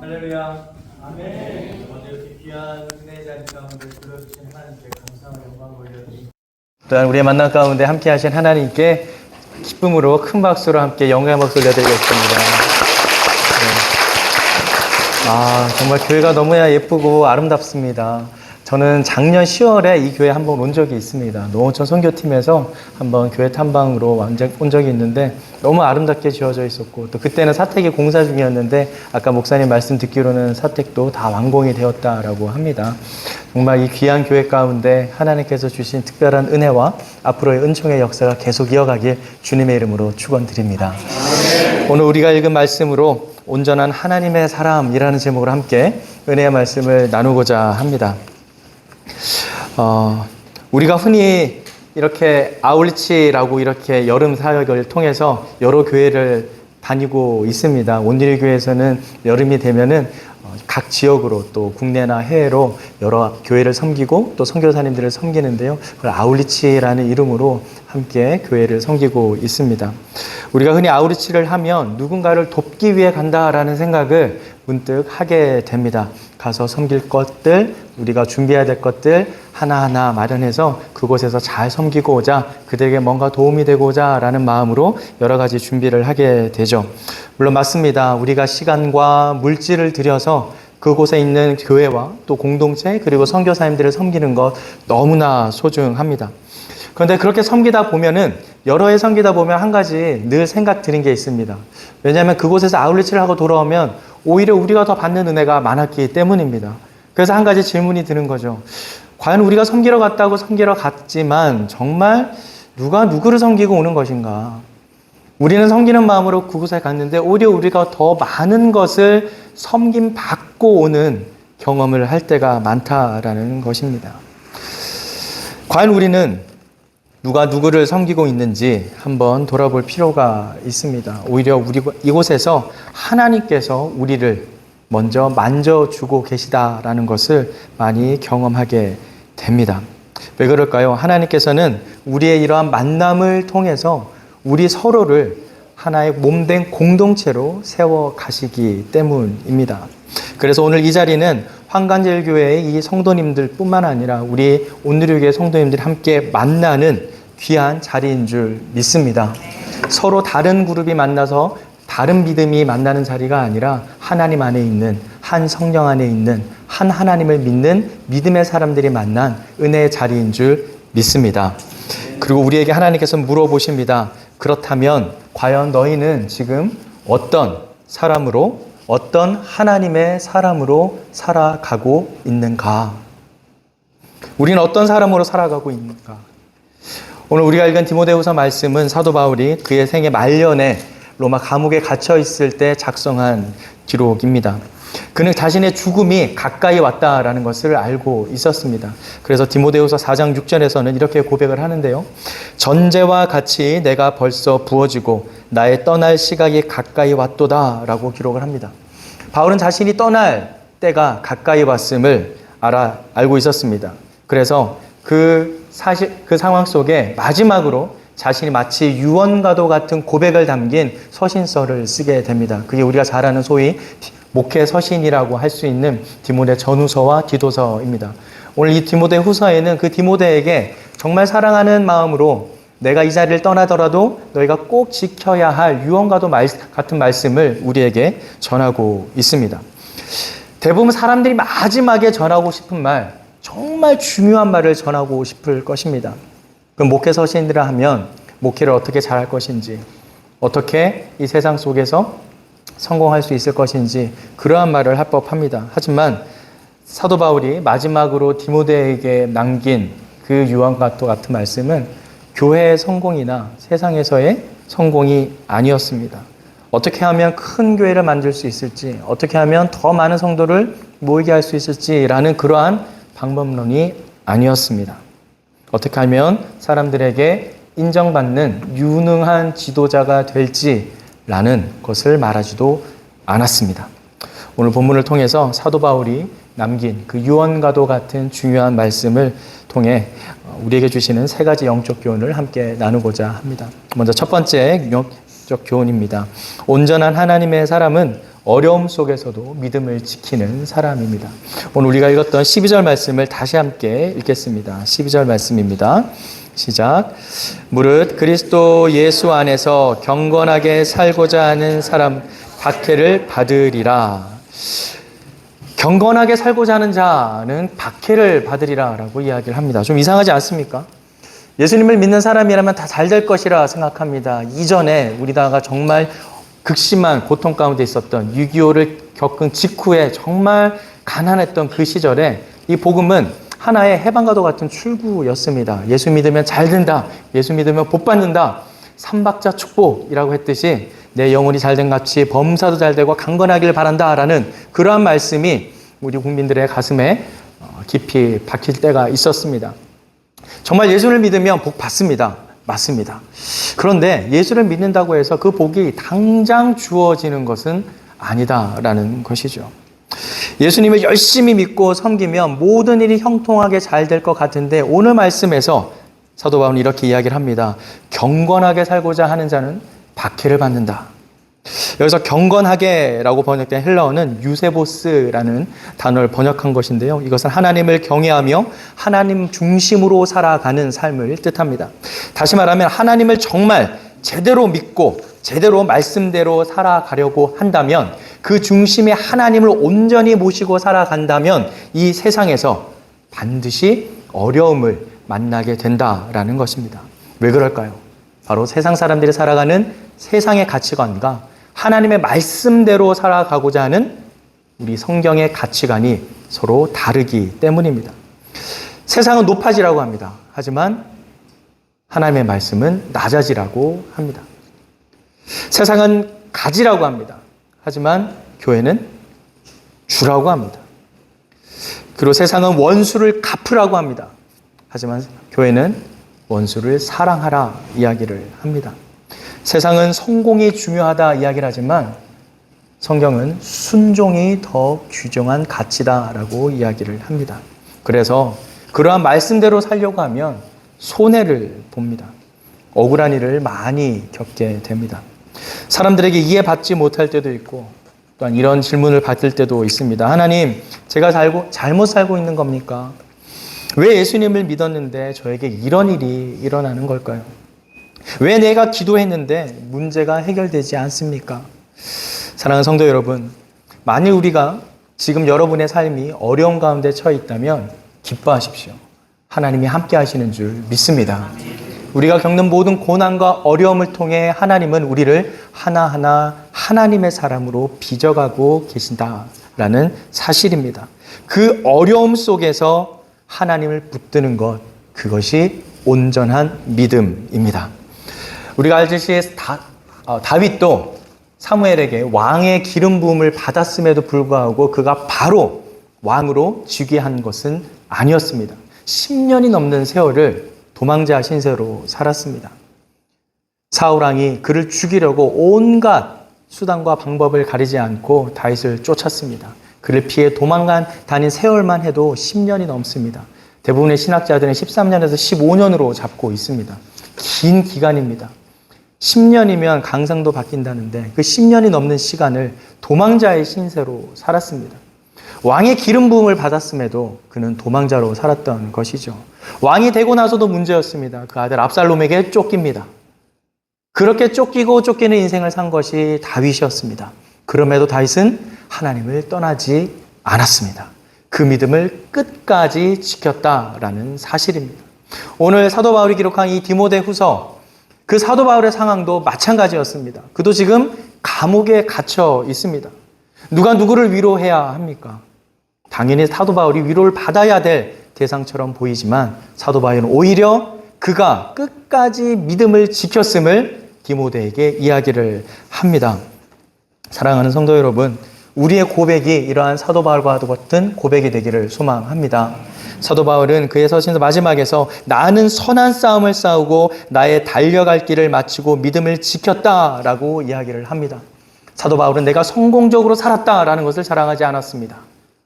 할렐루야. 아멘. 먼저 이렇게 귀한 은혜 자리 가운데 불러주신 하나님께 감사와 영광 올려드립니다. 또한 우리의 만남 가운데 함께 하신 하나님께 기쁨으로 큰 박수로 함께 영광의 박수 올려드리겠습니다. 정말 교회가 너무나 예쁘고 아름답습니다. 저는 작년 10월에 이 교회 한번 온 적이 있습니다. 노원천 선교팀에서 한번 교회 탐방으로 온 적이 있는데 너무 아름답게 지어져 있었고, 또 그때는 사택이 공사 중이었는데 아까 목사님 말씀 듣기로는 사택도 다 완공이 되었다라고 합니다. 정말 이 귀한 교회 가운데 하나님께서 주신 특별한 은혜와 앞으로의 은총의 역사가 계속 이어가길 주님의 이름으로 축원드립니다. 오늘 우리가 읽은 말씀으로 온전한 하나님의 사람이라는 제목으로 함께 은혜의 말씀을 나누고자 합니다. 우리가 흔히 이렇게 아울리치라고 이렇게 여름 사역을 통해서 여러 교회를 다니고 있습니다. 온누리 교회에서는 여름이 되면은 각 지역으로 또 국내나 해외로 여러 교회를 섬기고 또 선교사님들을 섬기는데요. 그걸 아울리치라는 이름으로 함께 교회를 섬기고 있습니다. 우리가 흔히 아울리치를 하면 누군가를 돕기 위해 간다라는 생각을 문득 하게 됩니다. 가서 섬길 것들, 우리가 준비해야 될 것들 하나하나 마련해서 그곳에서 잘 섬기고자, 그들에게 뭔가 도움이 되고자 라는 마음으로 여러 가지 준비를 하게 되죠. 물론 맞습니다. 우리가 시간과 물질을 들여서 그곳에 있는 교회와 또 공동체 그리고 선교사님들을 섬기는 것 너무나 소중합니다. 그런데 그렇게 섬기다 보면은 여러 해 섬기다 보면 한 가지 늘 생각 드는 게 있습니다. 왜냐하면 그곳에서 아울리치를 하고 돌아오면 오히려 우리가 더 받는 은혜가 많았기 때문입니다. 그래서 한 가지 질문이 드는 거죠. 과연 우리가 섬기러 갔다고 섬기러 갔지만 정말 누가 누구를 섬기고 오는 것인가? 우리는 섬기는 마음으로 그곳에 갔는데 오히려 우리가 더 많은 것을 섬김 받고 오는 경험을 할 때가 많다라는 것입니다. 과연 우리는 누가 누구를 섬기고 있는지 한번 돌아볼 필요가 있습니다. 오히려 이곳에서 하나님께서 우리를 먼저 만져주고 계시다라는 것을 많이 경험하게 됩니다. 왜 그럴까요? 하나님께서는 우리의 이러한 만남을 통해서 우리 서로를 하나의 몸된 공동체로 세워 가시기 때문입니다. 그래서 오늘 이 자리는 황간제일교회의 이 성도님들 뿐만 아니라 우리 온누리교회 성도님들이 함께 만나는 귀한 자리인 줄 믿습니다. 서로 다른 그룹이 만나서 다른 믿음이 만나는 자리가 아니라 하나님 안에 있는 한 성령 안에 있는 한 하나님을 믿는 믿음의 사람들이 만난 은혜의 자리인 줄 믿습니다. 그리고 우리에게 하나님께서 물어보십니다. 그렇다면 과연 너희는 지금 어떤 사람으로, 어떤 하나님의 사람으로 살아가고 있는가? 우리는 어떤 사람으로 살아가고 있는가? 오늘 우리가 읽은 디모데후서 말씀은 사도 바울이 그의 생애 말년에 로마 감옥에 갇혀 있을 때 작성한 기록입니다. 그는 자신의 죽음이 가까이 왔다라는 것을 알고 있었습니다. 그래서 디모데후서 4장 6절에서는 이렇게 고백을 하는데요. 전제와 같이 내가 벌써 부어지고 나의 떠날 시각이 가까이 왔도다 라고 기록을 합니다. 바울은 자신이 떠날 때가 가까이 왔음을 알고 있었습니다. 그래서 그 상황 속에 마지막으로 자신이 마치 유언과도 같은 고백을 담긴 서신서를 쓰게 됩니다. 그게 우리가 잘 아는 소위 목회 서신이라고 할 수 있는 디모데 전후서와 디도서입니다. 오늘 이 디모데 후서에는 그 디모데에게 정말 사랑하는 마음으로 내가 이 자리를 떠나더라도 너희가 꼭 지켜야 할 유언과도 같은 말씀을 우리에게 전하고 있습니다. 대부분 사람들이 마지막에 전하고 싶은 말, 정말 중요한 말을 전하고 싶을 것입니다. 그럼 목회 서신이라 하면 목회를 어떻게 잘할 것인지, 어떻게 이 세상 속에서 성공할 수 있을 것인지 그러한 말을 할 법합니다. 하지만 사도 바울이 마지막으로 디모데에게 남긴 그 유언과 같은 말씀은 교회의 성공이나 세상에서의 성공이 아니었습니다. 어떻게 하면 큰 교회를 만들 수 있을지, 어떻게 하면 더 많은 성도를 모이게 할 수 있을지라는 그러한 방법론이 아니었습니다. 어떻게 하면 사람들에게 인정받는 유능한 지도자가 될지라는 것을 말하지도 않았습니다. 오늘 본문을 통해서 사도 바울이 남긴 그 유언과도 같은 중요한 말씀을 통해 우리에게 주시는 세 가지 영적 교훈을 함께 나누고자 합니다. 먼저 첫 번째 영적 교훈입니다. 온전한 하나님의 사람은 어려움 속에서도 믿음을 지키는 사람입니다. 오늘 우리가 읽었던 12절 말씀을 다시 함께 읽겠습니다. 12절 말씀입니다. 시작. 무릇 그리스도 예수 안에서 경건하게 살고자 하는 사람 박해를 받으리라. 경건하게 살고자 하는 자는 박해를 받으리라 라고 이야기를 합니다. 좀 이상하지 않습니까? 예수님을 믿는 사람이라면 다 잘 될 것이라 생각합니다. 이전에 우리나라가 정말 극심한 고통 가운데 있었던 6.25를 겪은 직후에 정말 가난했던 그 시절에 이 복음은 하나의 해방과도 같은 출구였습니다. 예수 믿으면 잘 된다. 예수 믿으면 복 받는다. 삼박자 축복이라고 했듯이 내 영혼이 잘된 같이 범사도 잘 되고 강건하길 바란다라는 그러한 말씀이 우리 국민들의 가슴에 깊이 박힐 때가 있었습니다. 정말 예수를 믿으면 복 받습니다. 맞습니다. 그런데 예수를 믿는다고 해서 그 복이 당장 주어지는 것은 아니다라는 것이죠. 예수님을 열심히 믿고 섬기면 모든 일이 형통하게 잘 될 것 같은데 오늘 말씀에서 사도 바울은 이렇게 이야기를 합니다. 경건하게 살고자 하는 자는 박해를 받는다. 여기서 경건하게라고 번역된 헬라어는 유세보스라는 단어를 번역한 것인데요. 이것은 하나님을 경외하며 하나님 중심으로 살아가는 삶을 뜻합니다. 다시 말하면 하나님을 정말 제대로 믿고 제대로 말씀대로 살아가려고 한다면 그 중심에 하나님을 온전히 모시고 살아간다면 이 세상에서 반드시 어려움을 만나게 된다라는 것입니다. 왜 그럴까요? 바로 세상 사람들이 살아가는 세상의 가치관과 하나님의 말씀대로 살아가고자 하는 우리 성경의 가치관이 서로 다르기 때문입니다. 세상은 높아지라고 합니다. 하지만 하나님의 말씀은 낮아지라고 합니다. 세상은 가지라고 합니다. 하지만 교회는 주라고 합니다. 그리고 세상은 원수를 갚으라고 합니다. 하지만 교회는 원수를 사랑하라 이야기를 합니다. 세상은 성공이 중요하다 이야기를 하지만 성경은 순종이 더 귀중한 가치다라고 이야기를 합니다. 그래서 그러한 말씀대로 살려고 하면 손해를 봅니다. 억울한 일을 많이 겪게 됩니다. 사람들에게 이해받지 못할 때도 있고 또한 이런 질문을 받을 때도 있습니다. 하나님, 제가 잘못 살고 있는 겁니까? 왜 예수님을 믿었는데 저에게 이런 일이 일어나는 걸까요? 왜 내가 기도했는데 문제가 해결되지 않습니까? 사랑하는 성도 여러분, 만일 우리가 지금 여러분의 삶이 어려움 가운데 처해 있다면 기뻐하십시오. 하나님이 함께 하시는 줄 믿습니다. 우리가 겪는 모든 고난과 어려움을 통해 하나님은 우리를 하나하나 하나님의 사람으로 빚어가고 계신다라는 사실입니다. 그 어려움 속에서 하나님을 붙드는 것, 그것이 온전한 믿음입니다. 우리가 알듯이 다윗도 사무엘에게 왕의 기름 부음을 받았음에도 불구하고 그가 바로 왕으로 즉위한 것은 아니었습니다. 10년이 넘는 세월을 도망자 신세로 살았습니다. 사울왕이 그를 죽이려고 온갖 수단과 방법을 가리지 않고 다윗을 쫓았습니다. 그를 피해 다닌 세월만 해도 10년이 넘습니다. 대부분의 신학자들은 13년에서 15년으로 잡고 있습니다. 긴 기간입니다. 10년이면 강상도 바뀐다는데 그 10년이 넘는 시간을 도망자의 신세로 살았습니다. 왕의 기름 부음을 받았음에도 그는 도망자로 살았던 것이죠. 왕이 되고 나서도 문제였습니다. 그 아들 압살롬에게 쫓깁니다. 그렇게 쫓기고 쫓기는 인생을 산 것이 다윗이었습니다. 그럼에도 다윗은 하나님을 떠나지 않았습니다. 그 믿음을 끝까지 지켰다라는 사실입니다. 오늘 사도 바울이 기록한 이 디모데후서, 그 사도 바울의 상황도 마찬가지였습니다. 그도 지금 감옥에 갇혀 있습니다. 누가 누구를 위로해야 합니까? 당연히 사도 바울이 위로를 받아야 될 대상처럼 보이지만 사도 바울은 오히려 그가 끝까지 믿음을 지켰음을 디모데에게 이야기를 합니다. 사랑하는 성도 여러분, 우리의 고백이 이러한 사도 바울과 같은 고백이 되기를 소망합니다. 사도 바울은 그의 서신서 마지막에서 나는 선한 싸움을 싸우고 나의 달려갈 길을 마치고 믿음을 지켰다라고 이야기를 합니다. 사도 바울은 내가 성공적으로 살았다라는 것을 자랑하지 않았습니다.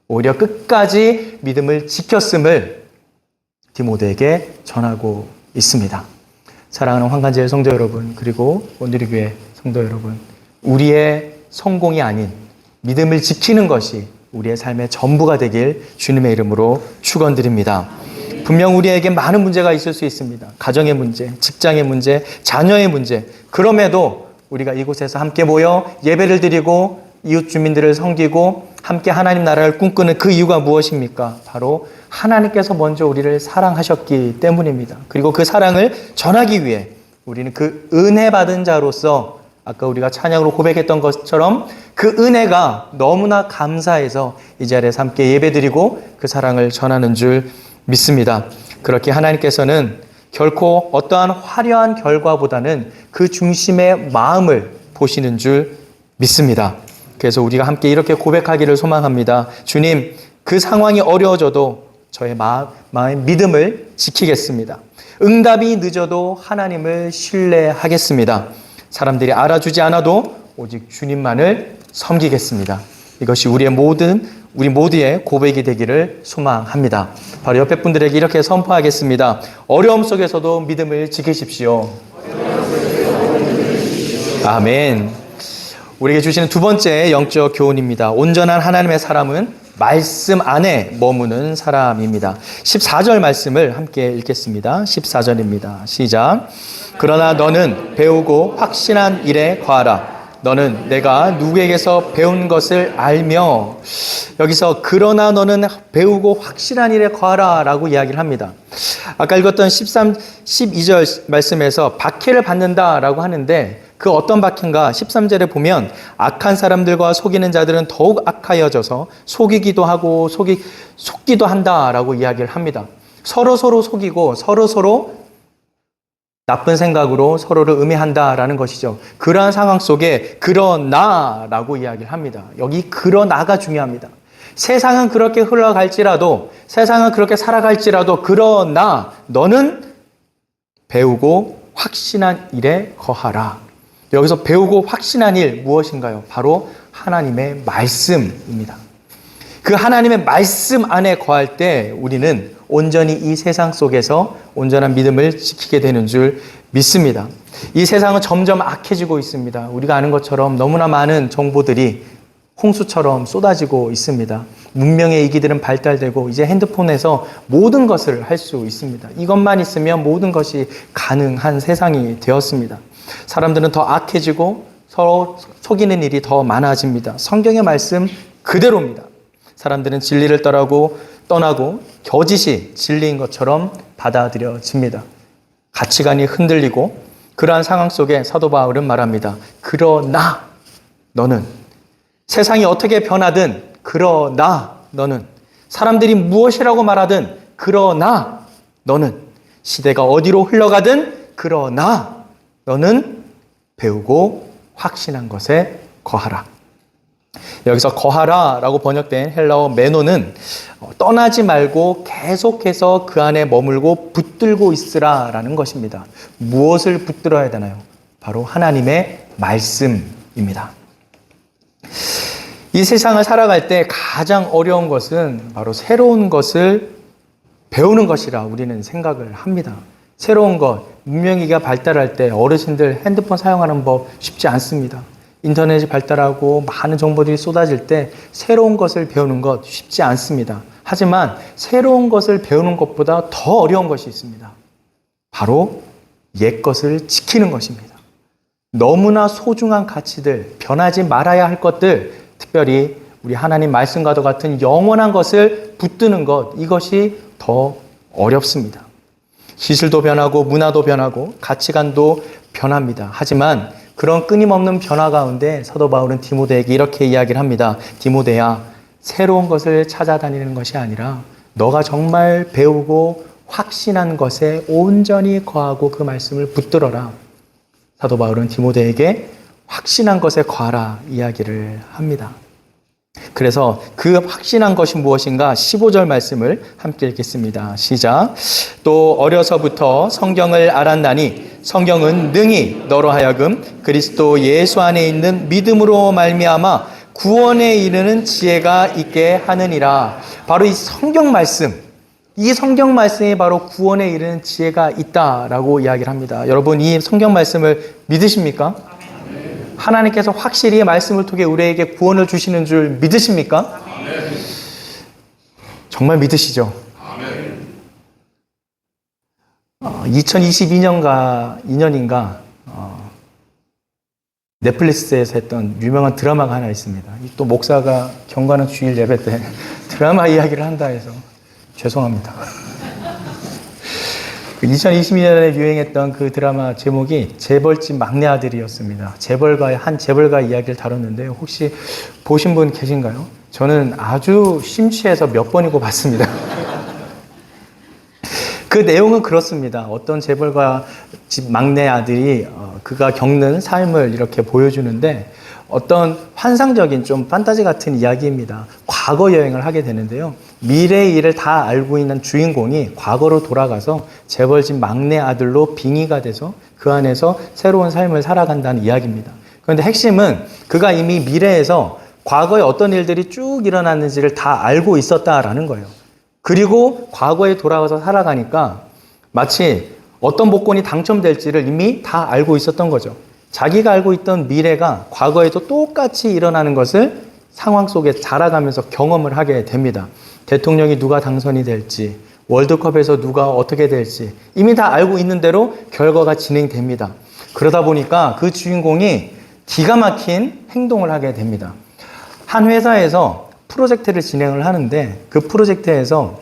오히려 끝까지 믿음을 지켰음을 디모데에게 전하고 있습니다. 사랑하는 환관제의 성도 여러분, 그리고 온누리교회 성도 여러분, 우리의 성공이 아닌 믿음을 지키는 것이 우리의 삶의 전부가 되길 주님의 이름으로 축원드립니다. 분명 우리에게 많은 문제가 있을 수 있습니다. 가정의 문제, 직장의 문제, 자녀의 문제. 그럼에도 우리가 이곳에서 함께 모여 예배를 드리고 이웃 주민들을 섬기고 함께 하나님 나라를 꿈꾸는 그 이유가 무엇입니까? 바로 하나님께서 먼저 우리를 사랑하셨기 때문입니다. 그리고 그 사랑을 전하기 위해 우리는 그 은혜 받은 자로서 아까 우리가 찬양으로 고백했던 것처럼 그 은혜가 너무나 감사해서 이 자리에서 함께 예배드리고 그 사랑을 전하는 줄 믿습니다. 그렇게 하나님께서는 결코 어떠한 화려한 결과보다는 그 중심의 마음을 보시는 줄 믿습니다. 그래서 우리가 함께 이렇게 고백하기를 소망합니다. 주님, 그 상황이 어려워져도 저의 마음의 믿음을 지키겠습니다. 응답이 늦어도 하나님을 신뢰하겠습니다. 사람들이 알아주지 않아도 오직 주님만을 섬기겠습니다. 이것이 우리 모두의 고백이 되기를 소망합니다. 바로 옆에 분들에게 이렇게 선포하겠습니다. 어려움 속에서도 믿음을 지키십시오. 아멘. 우리에게 주시는 두 번째 영적 교훈입니다. 온전한 하나님의 사람은 말씀 안에 머무는 사람입니다. 14절 말씀을 함께 읽겠습니다. 14절입니다. 시작. 그러나 너는 배우고 확신한 일에 거하라. 너는 내가 누구에게서 배운 것을 알며, 여기서 그러나 너는 배우고 확실한 일에 거하라 라고 이야기를 합니다. 아까 읽었던 12절 말씀에서 박해를 받는다 라고 하는데 그 어떤 박해인가 13절에 보면 악한 사람들과 속이는 자들은 더욱 악하여져서 속이기도 하고 속기도 한다 라고 이야기를 합니다. 서로 속이고 서로 나쁜 생각으로 서로를 음해한다라는 것이죠. 그러한 상황 속에 그러나라고 이야기를 합니다. 여기 그러나가 중요합니다. 세상은 그렇게 흘러갈지라도, 세상은 그렇게 살아갈지라도 그러나 너는 배우고 확신한 일에 거하라. 여기서 배우고 확신한 일 무엇인가요? 바로 하나님의 말씀입니다. 그 하나님의 말씀 안에 거할 때 우리는 온전히 이 세상 속에서 온전한 믿음을 지키게 되는 줄 믿습니다. 이 세상은 점점 악해지고 있습니다. 우리가 아는 것처럼 너무나 많은 정보들이 홍수처럼 쏟아지고 있습니다. 문명의 이기들은 발달되고 이제 핸드폰에서 모든 것을 할 수 있습니다. 이것만 있으면 모든 것이 가능한 세상이 되었습니다. 사람들은 더 악해지고 서로 속이는 일이 더 많아집니다. 성경의 말씀 그대로입니다. 사람들은 진리를 떠나고 거짓이 진리인 것처럼 받아들여집니다. 가치관이 흔들리고 그러한 상황 속에 사도 바울은 말합니다. 그러나 너는 세상이 어떻게 변하든 그러나 너는 사람들이 무엇이라고 말하든 그러나 너는 시대가 어디로 흘러가든 그러나 너는 배우고 확신한 것에 거하라. 여기서 거하라 라고 번역된 헬라어 메노는 떠나지 말고 계속해서 그 안에 머물고 붙들고 있으라 라는 것입니다. 무엇을 붙들어야 되나요? 바로 하나님의 말씀입니다. 이 세상을 살아갈 때 가장 어려운 것은 바로 새로운 것을 배우는 것이라 우리는 생각을 합니다. 새로운 것, 문명기가 발달할 때 어르신들 핸드폰 사용하는 법 쉽지 않습니다. 인터넷이 발달하고 많은 정보들이 쏟아질 때 새로운 것을 배우는 것 쉽지 않습니다. 하지만 새로운 것을 배우는 것보다 더 어려운 것이 있습니다. 바로 옛 것을 지키는 것입니다. 너무나 소중한 가치들, 변하지 말아야 할 것들, 특별히 우리 하나님 말씀과도 같은 영원한 것을 붙드는 것, 이것이 더 어렵습니다. 기술도 변하고 문화도 변하고 가치관도 변합니다. 하지만 그런 끊임없는 변화 가운데 사도 바울은 디모데에게 이렇게 이야기를 합니다. 디모데야, 새로운 것을 찾아다니는 것이 아니라 너가 정말 배우고 확신한 것에 온전히 거하고 그 말씀을 붙들어라. 사도 바울은 디모데에게 확신한 것에 거하라 이야기를 합니다. 그래서 그 확신한 것이 무엇인가 15절 말씀을 함께 읽겠습니다. 시작. 또 어려서부터 성경을 알았나니 성경은 능히 너로 하여금 그리스도 예수 안에 있는 믿음으로 말미암아 구원에 이르는 지혜가 있게 하느니라. 바로 이 성경 말씀, 이 성경 말씀이 바로 구원에 이르는 지혜가 있다라고 이야기를 합니다. 여러분, 이 성경 말씀을 믿으십니까? 하나님께서 확실히 말씀을 통해 우리에게 구원을 주시는 줄 믿으십니까? 아멘. 정말 믿으시죠? 아멘. 2022년인가 넷플릭스에서 했던 유명한 드라마가 하나 있습니다. 또 목사가 경건한 주일 예배 때 드라마 이야기를 한다 해서 죄송합니다. 2022년에 유행했던 그 드라마 제목이 재벌집 막내 아들이었습니다. 한 재벌가 이야기를 다뤘는데요. 혹시 보신 분 계신가요? 저는 아주 심취해서 몇 번이고 봤습니다. 그 내용은 그렇습니다. 어떤 재벌가 집 막내 아들이 그가 겪는 삶을 이렇게 보여주는데 어떤 환상적인 좀 판타지 같은 이야기입니다. 과거 여행을 하게 되는데요. 미래의 일을 다 알고 있는 주인공이 과거로 돌아가서 재벌집 막내 아들로 빙의가 돼서 그 안에서 새로운 삶을 살아간다는 이야기입니다. 그런데 핵심은 그가 이미 미래에서 과거에 어떤 일들이 쭉 일어났는지를 다 알고 있었다라는 거예요. 그리고 과거에 돌아가서 살아가니까 마치 어떤 복권이 당첨될지를 이미 다 알고 있었던 거죠. 자기가 알고 있던 미래가 과거에도 똑같이 일어나는 것을 상황 속에 자라가면서 경험을 하게 됩니다. 대통령이 누가 당선이 될지, 월드컵에서 누가 어떻게 될지 이미 다 알고 있는 대로 결과가 진행됩니다. 그러다 보니까 그 주인공이 기가 막힌 행동을 하게 됩니다. 한 회사에서 프로젝트를 진행을 하는데 그 프로젝트에서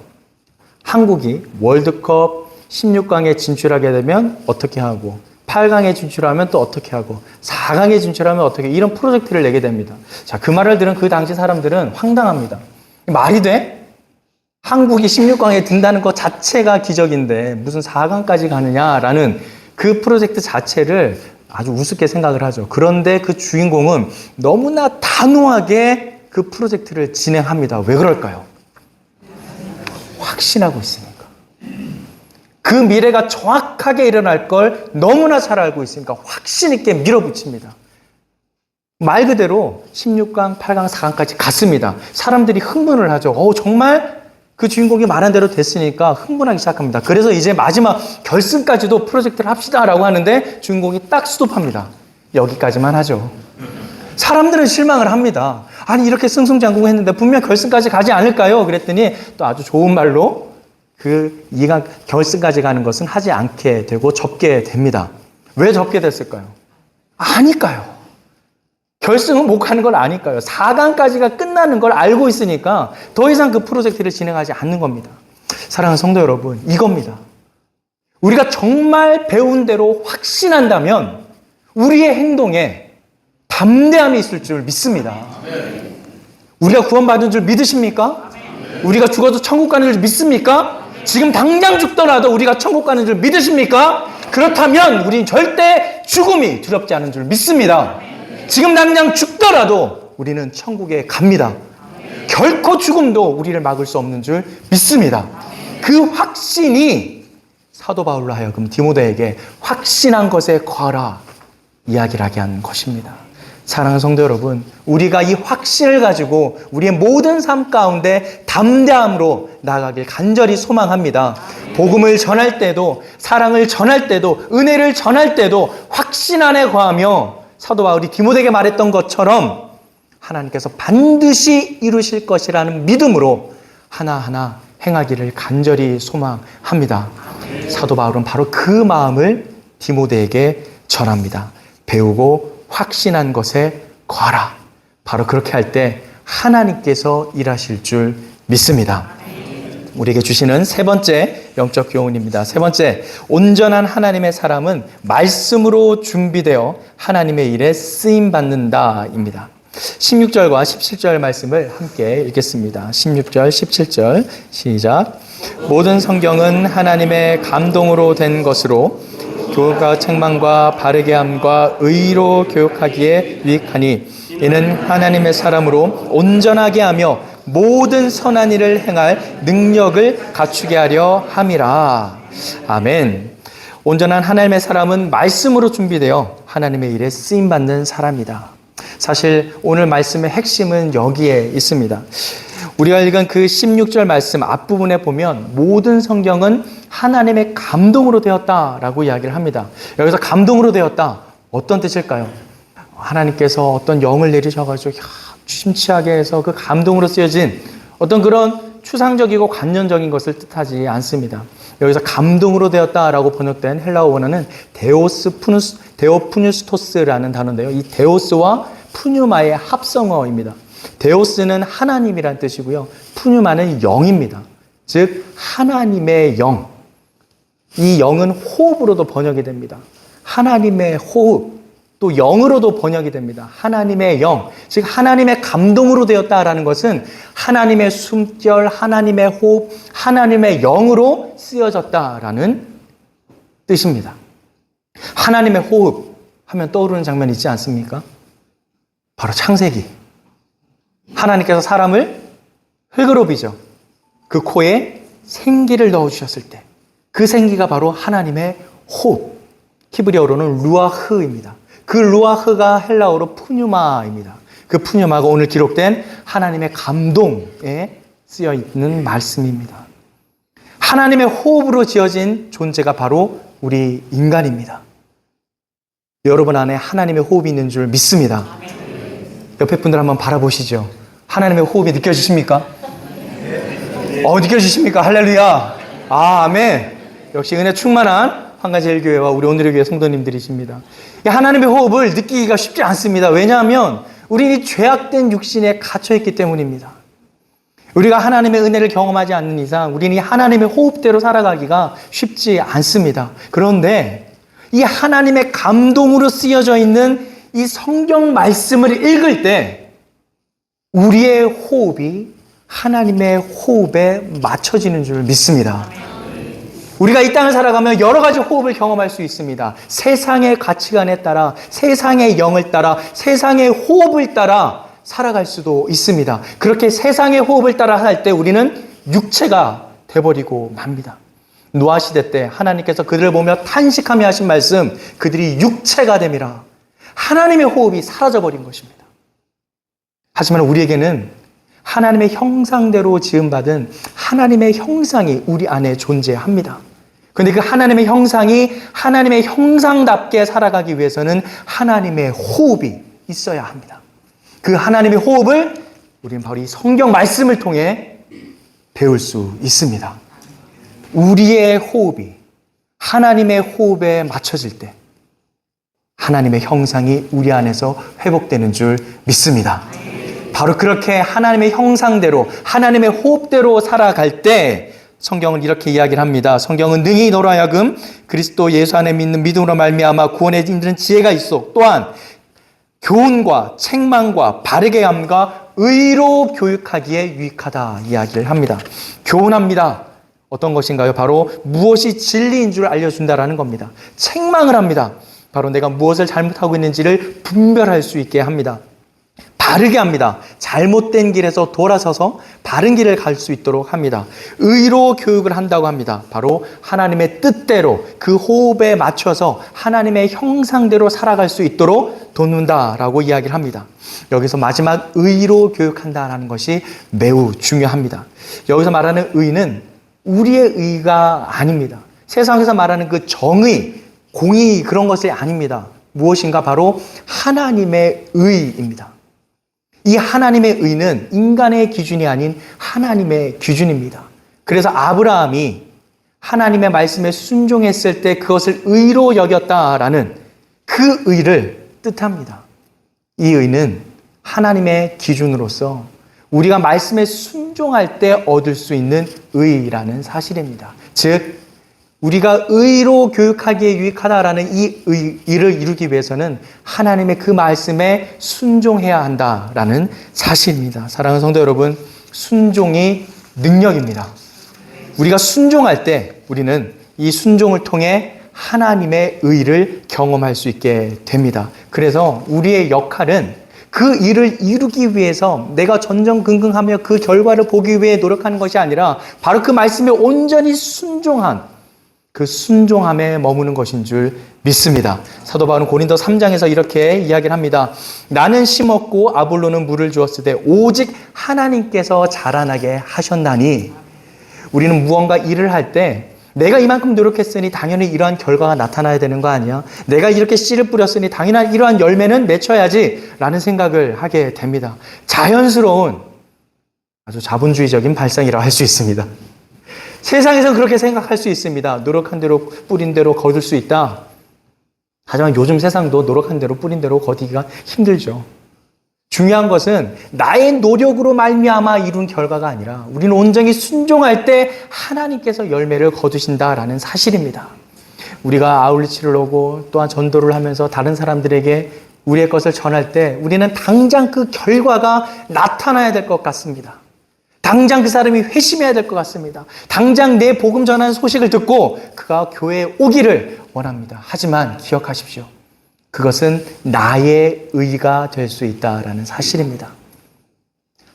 한국이 월드컵 16강에 진출하게 되면 어떻게 하고 8강에 진출하면 또 어떻게 하고 4강에 진출하면 어떻게 이런 프로젝트를 내게 됩니다. 자, 그 말을 들은 그 당시 사람들은 황당합니다. 말이 돼? 한국이 16강에 든다는 것 자체가 기적인데 무슨 4강까지 가느냐라는 그 프로젝트 자체를 아주 우습게 생각을 하죠. 그런데 그 주인공은 너무나 단호하게 그 프로젝트를 진행합니다. 왜 그럴까요? 확신하고 있으니까. 그 미래가 정확하게 일어날 걸 너무나 잘 알고 있으니까 확신 있게 밀어붙입니다. 말 그대로 16강, 8강, 4강까지 갔습니다. 사람들이 흥분을 하죠. 정말 그 주인공이 말한 대로 됐으니까 흥분하기 시작합니다. 그래서 이제 마지막 결승까지도 프로젝트를 합시다라고 하는데 주인공이 딱 스톱합니다. 여기까지만 하죠. 사람들은 실망을 합니다. 아니 이렇게 승승장구했는데 분명 결승까지 가지 않을까요? 그랬더니 또 아주 좋은 말로 이가 결승까지 가는 것은 하지 않게 되고 접게 됩니다. 왜 접게 됐을까요? 아니까요. 결승은 못 가는 걸 아니까요. 4강까지가 끝나는 걸 알고 있으니까 더 이상 그 프로젝트를 진행하지 않는 겁니다. 사랑하는 성도 여러분, 이겁니다. 우리가 정말 배운 대로 확신한다면 우리의 행동에 담대함이 있을 줄 믿습니다. 우리가 구원받은 줄 믿으십니까? 우리가 죽어도 천국 가는 줄 믿습니까? 지금 당장 죽더라도 우리가 천국 가는 줄 믿으십니까? 그렇다면 우린 절대 죽음이 두렵지 않은 줄 믿습니다. 지금 당장 죽더라도 우리는 천국에 갑니다. 결코 죽음도 우리를 막을 수 없는 줄 믿습니다. 그 확신이 사도 바울로 하여금 디모데에게 확신한 것에 거하라 이야기를 하게 한 것입니다. 사랑하는 성도 여러분, 우리가 이 확신을 가지고 우리의 모든 삶 가운데 담대함으로 나아가길 간절히 소망합니다. 복음을 전할 때도, 사랑을 전할 때도, 은혜를 전할 때도 확신 안에 거하며 사도 바울이 디모데에게 말했던 것처럼 하나님께서 반드시 이루실 것이라는 믿음으로 하나하나 행하기를 간절히 소망합니다. 사도 바울은 바로 그 마음을 디모데에게 전합니다. 배우고 확신한 것에 거하라. 바로 그렇게 할 때 하나님께서 일하실 줄 믿습니다. 우리에게 주시는 세 번째 영적 교훈입니다. 세 번째, 온전한 하나님의 사람은 말씀으로 준비되어 하나님의 일에 쓰임받는다입니다. 16절과 17절 말씀을 함께 읽겠습니다. 16절, 17절 시작. 모든 성경은 하나님의 감동으로 된 것으로 교훈과 책망과 바르게 함과 의로 교육하기에 유익하니 이는 하나님의 사람으로 온전하게 하며 모든 선한 일을 행할 능력을 갖추게 하려 함이라. 아멘. 온전한 하나님의 사람은 말씀으로 준비되어 하나님의 일에 쓰임받는 사람이다. 사실 오늘 말씀의 핵심은 여기에 있습니다. 우리가 읽은 그 16절 말씀 앞부분에 보면 모든 성경은 하나님의 감동으로 되었다라고 이야기를 합니다. 여기서 감동으로 되었다. 어떤 뜻일까요? 하나님께서 어떤 영을 내리셔가지고 심취하게 해서 그 감동으로 쓰여진 어떤 그런 추상적이고 관념적인 것을 뜻하지 않습니다. 여기서 감동으로 되었다라고 번역된 헬라어 원어는 데오푸뉴스토스라는 단어인데요. 이 데오스와 푸뉴마의 합성어입니다. 데오스는 하나님이란 뜻이고요. 푸뉴마는 영입니다. 즉 하나님의 영. 이 영은 호흡으로도 번역이 됩니다. 하나님의 호흡. 또 영으로도 번역이 됩니다. 하나님의 영, 즉 하나님의 감동으로 되었다라는 것은 하나님의 숨결, 하나님의 호흡, 하나님의 영으로 쓰여졌다라는 뜻입니다. 하나님의 호흡 하면 떠오르는 장면 있지 않습니까? 바로 창세기. 하나님께서 사람을 흙으로 빚어 그 코에 생기를 넣어주셨을 때 그 생기가 바로 하나님의 호흡. 히브리어로는 루아흐입니다. 그 루아흐가 헬라어로 푸뉴마입니다. 그 푸뉴마가 오늘 기록된 하나님의 감동에 쓰여 있는 말씀입니다. 하나님의 호흡으로 지어진 존재가 바로 우리 인간입니다. 여러분 안에 하나님의 호흡이 있는 줄 믿습니다. 옆에 분들 한번 바라보시죠. 하나님의 호흡이 느껴지십니까? 느껴지십니까? 할렐루야. 아멘. 역시 은혜 충만한 한가제일교회와 우리 오늘의 교회 성도님들이십니다. 하나님의 호흡을 느끼기가 쉽지 않습니다. 왜냐하면 우리는 이 죄악된 육신에 갇혀있기 때문입니다. 우리가 하나님의 은혜를 경험하지 않는 이상 우리는 이 하나님의 호흡대로 살아가기가 쉽지 않습니다. 그런데 이 하나님의 감동으로 쓰여져 있는 이 성경 말씀을 읽을 때 우리의 호흡이 하나님의 호흡에 맞춰지는 줄 믿습니다. 우리가 이 땅을 살아가며 여러 가지 호흡을 경험할 수 있습니다. 세상의 가치관에 따라, 세상의 영을 따라, 세상의 호흡을 따라 살아갈 수도 있습니다. 그렇게 세상의 호흡을 따라 할 때 우리는 육체가 돼버리고 맙니다. 노아 시대 때 하나님께서 그들을 보며 탄식하며 하신 말씀, 그들이 육체가 됨이라. 하나님의 호흡이 사라져버린 것입니다. 하지만 우리에게는 하나님의 형상대로 지음받은 하나님의 형상이 우리 안에 존재합니다. 그런데 그 하나님의 형상이 하나님의 형상답게 살아가기 위해서는 하나님의 호흡이 있어야 합니다. 그 하나님의 호흡을 우리는 바로 이 성경 말씀을 통해 배울 수 있습니다. 우리의 호흡이 하나님의 호흡에 맞춰질 때 하나님의 형상이 우리 안에서 회복되는 줄 믿습니다. 바로 그렇게 하나님의 형상대로 하나님의 호흡대로 살아갈 때 성경은 이렇게 이야기를 합니다. 성경은 능히 너로 하여금 그리스도 예수 안에 믿는 믿음으로 말미암아 구원에 이르는 지혜가 있어. 또한 교훈과 책망과 바르게 함과 의로 교육하기에 유익하다 이야기를 합니다. 교훈합니다. 어떤 것인가요? 바로 무엇이 진리인 줄 알려준다라는 겁니다. 책망을 합니다. 바로 내가 무엇을 잘못하고 있는지를 분별할 수 있게 합니다. 바르게 합니다. 잘못된 길에서 돌아서서 바른 길을 갈 수 있도록 합니다. 의로 교육을 한다고 합니다. 바로 하나님의 뜻대로 그 호흡에 맞춰서 하나님의 형상대로 살아갈 수 있도록 돕는다라고 이야기를 합니다. 여기서 마지막 의로 교육한다라는 것이 매우 중요합니다. 여기서 말하는 의는 우리의 의가 아닙니다. 세상에서 말하는 그 정의, 공의 그런 것이 아닙니다. 무엇인가 바로 하나님의 의입니다. 이 하나님의 의는 인간의 기준이 아닌 하나님의 기준입니다. 그래서 아브라함이 하나님의 말씀에 순종했을 때 그것을 의로 여겼다라는 그 의를 뜻합니다. 이 의는 하나님의 기준으로서 우리가 말씀에 순종할 때 얻을 수 있는 의라는 사실입니다. 즉 우리가 의로 교육하기에 유익하다라는 이 의를 이루기 위해서는 하나님의 그 말씀에 순종해야 한다라는 사실입니다. 사랑하는 성도 여러분, 순종이 능력입니다. 우리가 순종할 때 우리는 이 순종을 통해 하나님의 의를 경험할 수 있게 됩니다. 그래서 우리의 역할은 그 일을 이루기 위해서 내가 전전긍긍하며 그 결과를 보기 위해 노력하는 것이 아니라 바로 그 말씀에 온전히 순종한 그 순종함에 머무는 것인 줄 믿습니다. 사도 바울은 고린도 3장에서 이렇게 이야기를 합니다. 나는 심었고 아볼로는 물을 주었으되 오직 하나님께서 자라나게 하셨나니. 우리는 무언가 일을 할 때 내가 이만큼 노력했으니 당연히 이러한 결과가 나타나야 되는 거 아니야? 내가 이렇게 씨를 뿌렸으니 당연한 이러한 열매는 맺혀야지 라는 생각을 하게 됩니다. 자연스러운 아주 자본주의적인 발상이라고 할 수 있습니다. 세상에서는 그렇게 생각할 수 있습니다. 노력한 대로 뿌린 대로 거둘 수 있다. 하지만 요즘 세상도 노력한 대로 뿌린 대로 거두기가 힘들죠. 중요한 것은 나의 노력으로 말미암아 이룬 결과가 아니라 우리는 온전히 순종할 때 하나님께서 열매를 거두신다라는 사실입니다. 우리가 아울리치를 오고 또한 전도를 하면서 다른 사람들에게 우리의 것을 전할 때 우리는 당장 그 결과가 나타나야 될 것 같습니다. 당장 그 사람이 회심해야 될 것 같습니다. 당장 내 복음 전하는 소식을 듣고 그가 교회에 오기를 원합니다. 하지만 기억하십시오. 그것은 나의 의가 될 수 있다라는 사실입니다.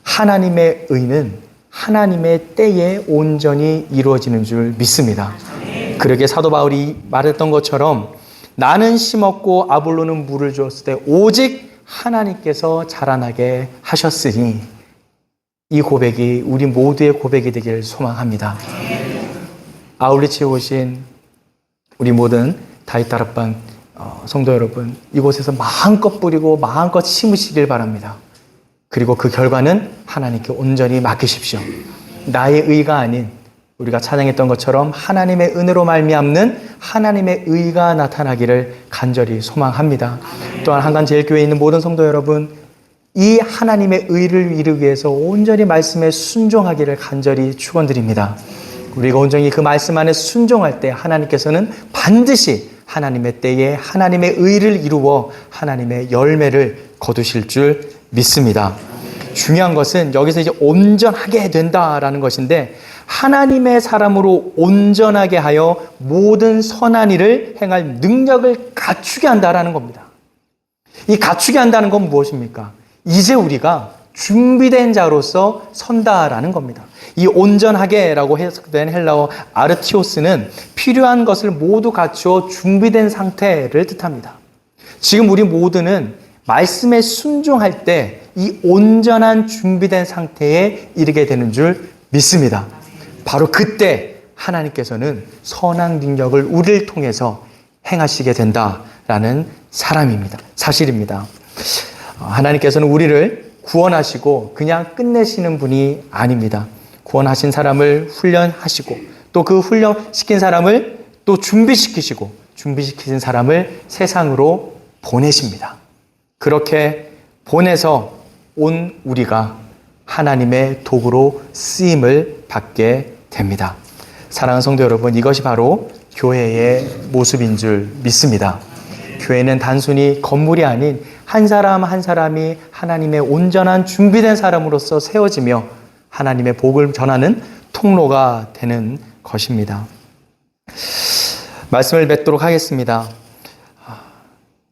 하나님의 의는 하나님의 때에 온전히 이루어지는 줄 믿습니다. 그러게 사도 바울이 말했던 것처럼 나는 심었고 아볼로는 물을 주었을 때 오직 하나님께서 자라나게 하셨으니 이 고백이 우리 모두의 고백이 되기를 소망합니다. 아울리치에 오신 우리 모든 다윗다락방 성도 여러분, 이곳에서 마음껏 뿌리고 마음껏 심으시길 바랍니다. 그리고 그 결과는 하나님께 온전히 맡기십시오. 나의 의가 아닌 우리가 찬양했던 것처럼 하나님의 은혜로 말미암는 하나님의 의가 나타나기를 간절히 소망합니다. 또한 한간제일교회에 있는 모든 성도 여러분, 이 하나님의 의를 이루기 위해서 온전히 말씀에 순종하기를 간절히 축원드립니다. 우리가 온전히 그 말씀 안에 순종할 때 하나님께서는 반드시 하나님의 때에 하나님의 의를 이루어 하나님의 열매를 거두실 줄 믿습니다. 중요한 것은 여기서 이제 온전하게 된다라는 것인데 하나님의 사람으로 온전하게 하여 모든 선한 일을 행할 능력을 갖추게 한다라는 겁니다. 이 갖추게 한다는 건 무엇입니까? 이제 우리가 준비된 자로서 선다라는 겁니다. 이 온전하게라고 해석된 헬라어 아르티오스는 필요한 것을 모두 갖추어 준비된 상태를 뜻합니다. 지금 우리 모두는 말씀에 순종할 때 이 온전한 준비된 상태에 이르게 되는 줄 믿습니다. 바로 그때 하나님께서는 선한 능력을 우리를 통해서 행하시게 된다라는 사실입니다. 하나님께서는 우리를 구원하시고 그냥 끝내시는 분이 아닙니다. 구원하신 사람을 훈련하시고 또 그 훈련시킨 사람을 또 준비시키시고 준비시키신 사람을 세상으로 보내십니다. 그렇게 보내서 온 우리가 하나님의 도구로 쓰임을 받게 됩니다. 사랑하는 성도 여러분, 이것이 바로 교회의 모습인 줄 믿습니다. 교회는 단순히 건물이 아닌 한 사람 한 사람이 하나님의 온전한 준비된 사람으로서 세워지며 하나님의 복을 전하는 통로가 되는 것입니다. 말씀을 맺도록 하겠습니다.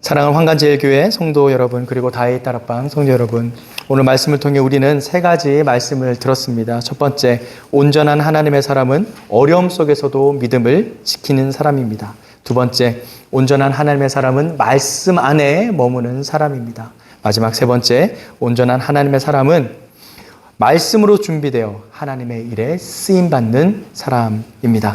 사랑하는 황간제일교회 성도 여러분, 그리고 다윗다락방 성도 여러분, 오늘 말씀을 통해 우리는 세 가지 말씀을 들었습니다. 첫 번째, 온전한 하나님의 사람은 어려움 속에서도 믿음을 지키는 사람입니다. 두 번째, 온전한 하나님의 사람은 말씀 안에 머무는 사람입니다. 마지막 세 번째, 온전한 하나님의 사람은 말씀으로 준비되어 하나님의 일에 쓰임받는 사람입니다.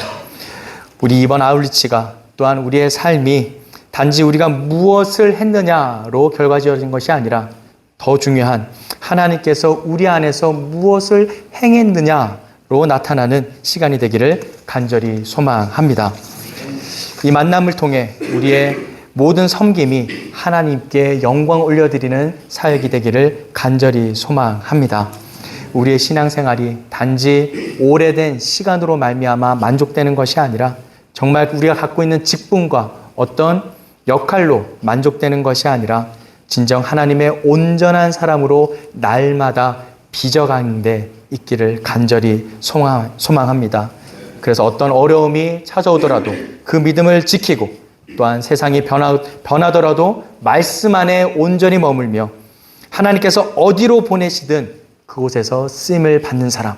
우리 이번 아울리치가 또한 우리의 삶이 단지 우리가 무엇을 했느냐로 결과지어진 것이 아니라 더 중요한 하나님께서 우리 안에서 무엇을 행했느냐로 나타나는 시간이 되기를 간절히 소망합니다. 이 만남을 통해 우리의 모든 섬김이 하나님께 영광 올려드리는 사역이 되기를 간절히 소망합니다. 우리의 신앙생활이 단지 오래된 시간으로 말미암아 만족되는 것이 아니라 정말 우리가 갖고 있는 직분과 어떤 역할로 만족되는 것이 아니라 진정 하나님의 온전한 사람으로 날마다 빚어가는 데 있기를 간절히 소망합니다. 그래서 어떤 어려움이 찾아오더라도 그 믿음을 지키고 또한 세상이 변하더라도 말씀 안에 온전히 머물며 하나님께서 어디로 보내시든 그곳에서 쓰임을 받는 사람,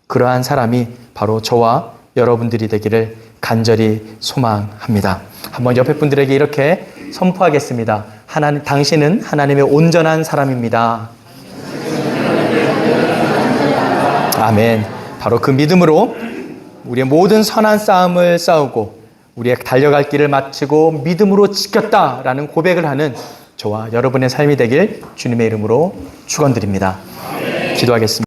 그러한 사람이 바로 저와 여러분들이 되기를 간절히 소망합니다. 한번 옆에 분들에게 이렇게 선포하겠습니다. 당신은 하나님의 온전한 사람입니다. 아멘. 바로 그 믿음으로 우리의 모든 선한 싸움을 싸우고 우리의 달려갈 길을 마치고 믿음으로 지켰다라는 고백을 하는 저와 여러분의 삶이 되길 주님의 이름으로 축원드립니다. 기도하겠습니다.